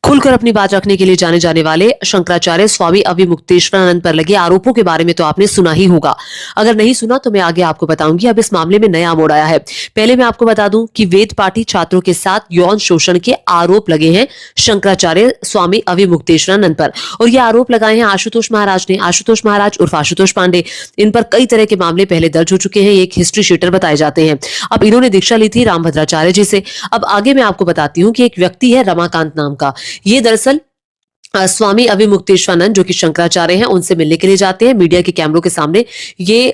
खुलकर अपनी बात रखने के लिए जाने जाने वाले शंकराचार्य स्वामी अविमुक्तेश्वरानंद पर लगे आरोपों के बारे में तो आपने सुना ही होगा। अगर नहीं सुना तो मैं आगे आपको बताऊंगी। अब इस मामले में नया मोड़ आया है। पहले मैं आपको बता दूं कि वेद पाठी छात्रों के साथ यौन शोषण के आरोप लगे हैं शंकराचार्य स्वामी अविमुक्तेश्वरानंद पर, और ये आरोप लगाए हैं आशुतोष महाराज ने। आशुतोष महाराज उर्फ आशुतोष पांडे, इन पर कई तरह के मामले पहले दर्ज हो चुके हैं। ये एक हिस्ट्री शीटर बताए जाते हैं। अब इन्होंने दीक्षा ली थी रामभद्राचार्य जी से। अब आगे मैं आपको बताती हूँ कि एक व्यक्ति है रमाकांत नाम का। ये दरअसल स्वामी अविमुक्तेश्वरानंद जो कि शंकराचार्य हैं, उनसे मिलने के लिए जाते हैं। मीडिया के कैमरों के सामने ये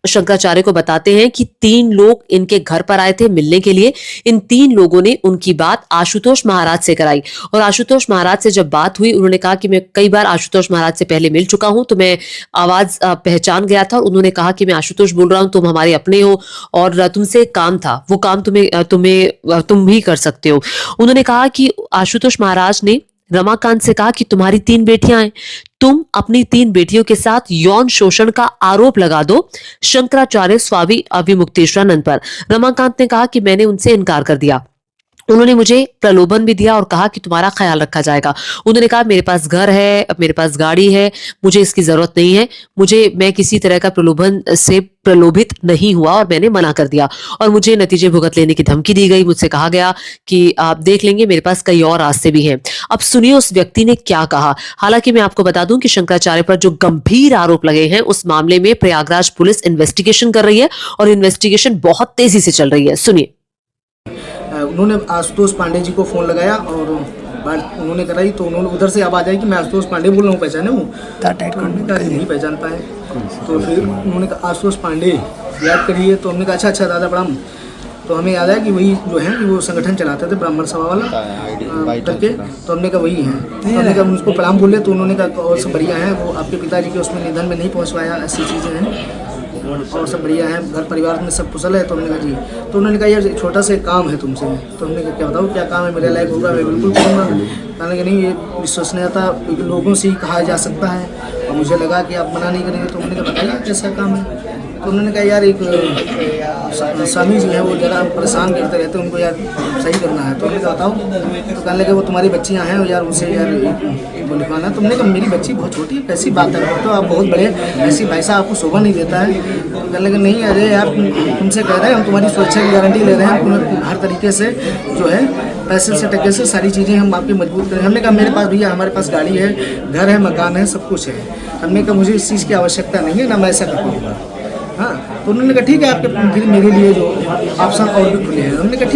शंकराचार्य को बताते हैं कि 3 लोग इनके घर पर आए थे मिलने के लिए। इन 3 लोगों ने उनकी बात आशुतोष महाराज से कराई, और आशुतोष महाराज से जब बात हुई, उन्होंने कहा कि मैं कई बार आशुतोष महाराज से पहले मिल चुका हूं, तो मैं आवाज पहचान गया था। और उन्होंने कहा कि मैं आशुतोष बोल रहा हूं, तुम हमारे अपने हो और तुमसे एक काम था, वो काम तुम भी कर सकते हो। उन्होंने कहा कि आशुतोष महाराज ने रमाकांत से कहा कि तुम्हारी 3 बेटियां हैं, तुम अपनी 3 बेटियों के साथ यौन शोषण का आरोप लगा दो शंकराचार्य स्वामी अविमुक्तेश्वरानंद पर। रमाकांत ने कहा कि मैंने उनसे इनकार कर दिया। उन्होंने मुझे प्रलोभन भी दिया और कहा कि तुम्हारा ख्याल रखा जाएगा। उन्होंने कहा मेरे पास घर है, मेरे पास गाड़ी है, मुझे इसकी जरूरत नहीं है, मैं किसी तरह का प्रलोभन से प्रलोभित नहीं हुआ और मैंने मना कर दिया, और मुझे नतीजे भुगत लेने की धमकी दी गई। मुझसे कहा गया कि आप देख लेंगे, मेरे पास कई और रास्ते भी हैं। अब सुनिए उस व्यक्ति ने क्या कहा। हालांकि मैं आपको बता दूं कि शंकराचार्य पर जो गंभीर आरोप लगे हैं, उस मामले में प्रयागराज पुलिस इन्वेस्टिगेशन कर रही है, और इन्वेस्टिगेशन बहुत तेजी से चल रही है। सुनिए। उन्होंने आशुतोष पांडे जी को फ़ोन लगाया और बात उन्होंने कराई, तो उन्होंने उधर से आवाज़ आई कि मैं आशुतोष पांडे बोल रहा हूँ, पहचाने हूँ? उन्होंने कहा नहीं पहचान पाए। तो फिर उन्होंने कहा आशुतोष पांडे याद करिए। तो हमने कहा अच्छा दादा प्रणाम। तो हमें याद आया कि वही जो है कि वो संगठन चलाते थे ब्राह्मण सभा वाला करके। तो हमने कहा वही है। तो हमने कहा उनको प्रणाम बोले, तो उन्होंने कहा और सब बढ़िया है, वो आपके पिताजी के उसमें निधन में नहीं पहुँच पाया, ऐसी चीज़ें हैं और सब बढ़िया है, घर परिवार में सब कुशल है। तो हमने कहा जी। तो उन्होंने कहा यार छोटा सा काम है तुमसे। तो हमने कहा क्या बताओ क्या काम है, मेरे लायक होगा मैं बिल्कुल करूँगा। कहने कि नहीं, ये विश्वसनीयता लोगों से ही कहा जा सकता है, और मुझे लगा कि आप मना नहीं करेंगे। तो हमने कहा बताइए कैसा काम है। तो उन्होंने कहा यार एक स्वामी जी हैं, वो ज़रा परेशान करते रहते हैं, उनको यार सही करना है। तो उन्होंने कहा बताओ। तो कहने लगे वो तुम्हारी बच्चियाँ हैं यार, उनसे यार वो लिखवाना। तो हमने कहा मेरी बच्ची बहुत छोटी है, कैसी बात है, तो आप बहुत बड़े, ऐसी भाई साहब आपको शोभा नहीं देता है। तो कहने लगे नहीं अरे यार तुमसे कह रहे हैं, हम तुम्हारी सुरक्षा की गारंटी ले रहे हैं, हम हर तरीके से जो है पैसे से टके से सारी चीज़ें हम आपकी मजबूत करेंगे। हमने कहा मेरे पास भैया हमारे पास गाड़ी है, घर है, मकान है, सब कुछ है। हमने कहा मुझे इस चीज़ की आवश्यकता नहीं है, ना मैं ऐसा कर पाऊँगा। हाँ, तो उन्होंने कहा ठीक है, आपके फिर मेरे लिए जो ऑप्शन और भी खुले हैं। हमने कहा